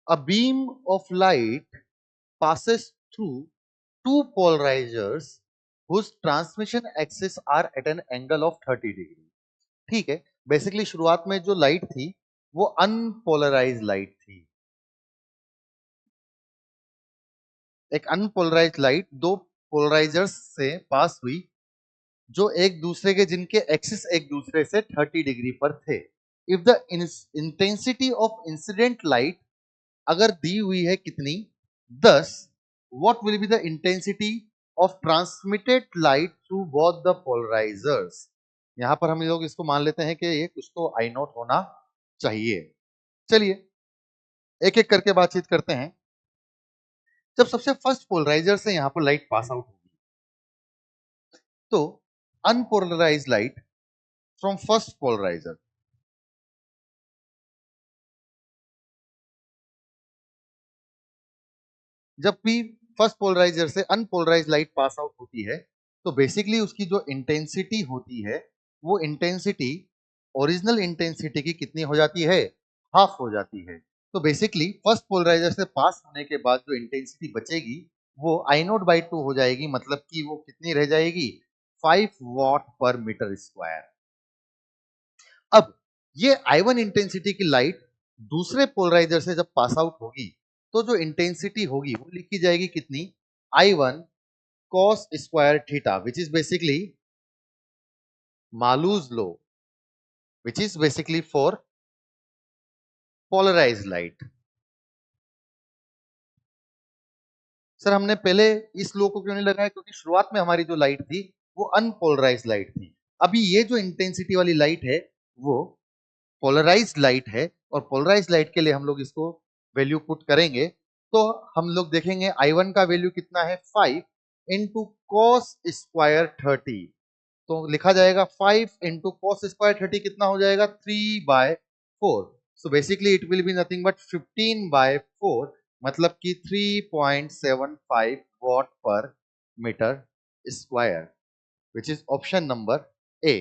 A beam of light passes through two polarizers whose transmission axes are at an angle of 30 degree. ठीक है, basically शुरुआत में जो light थी वो अनपोलराइज लाइट थी। एक अनपोलराइज लाइट दो पोलराइजर्स से पास हुई जो एक दूसरे के जिनके एक्सिस एक दूसरे से 30 डिग्री पर थे। If the intensity of incident light अगर दी हुई है कितनी 10, what will be the intensity of transmitted light through both the polarizers. यहां पर हम लोग इसको मान लेते हैं कि ये कुछ तो आई नॉट होना चाहिए। चलिए एक एक करके बातचीत करते हैं। जब सबसे फर्स्ट पोलराइजर से यहां पर लाइट पास आउट होगी तो unpolarised light from first polariser, जब भी फर्स्ट पोलराइजर से अनपोलराइज लाइट पास आउट होती है तो बेसिकली उसकी जो इंटेंसिटी होती है वो इंटेंसिटी ओरिजिनल इंटेंसिटी की कितनी हो जाती है, हाफ हो जाती है। तो बेसिकली फर्स्ट पोलराइजर से पास होने के बाद जो इंटेंसिटी बचेगी वो आई नोट बाई 2 हो जाएगी, मतलब कि वो कितनी रह जाएगी 5 वॉट पर मीटर स्क्वायर। अब ये I1 इंटेंसिटी की लाइट दूसरे पोलराइजर से जब पास आउट होगी तो जो इंटेंसिटी होगी वो लिखी जाएगी कितनी I1 cos square theta, which is basically Malus law, which is basically for polarise light. Sir हमने पहले इस लॉ को क्यों नहीं लगाया, क्योंकि शुरुआत में हमारी जो लाइट थी वो अनपोलराइज लाइट थी। अभी ये जो इंटेंसिटी वाली लाइट है वो पोलराइज लाइट है और पोलराइज लाइट के लिए हम लोग इसको वैल्यू पुट करेंगे तो हम लोग देखेंगे I1 का वैल्यू कितना है 5 इंटू कॉस स्क्वायर 30। तो लिखा जाएगा 5 इंटू कॉस स्क्वायर 30 कितना हो जाएगा 3/4। So basically it will be nothing but 15/4, मतलब कि 3.75 वॉट पर metre square, which is option number A.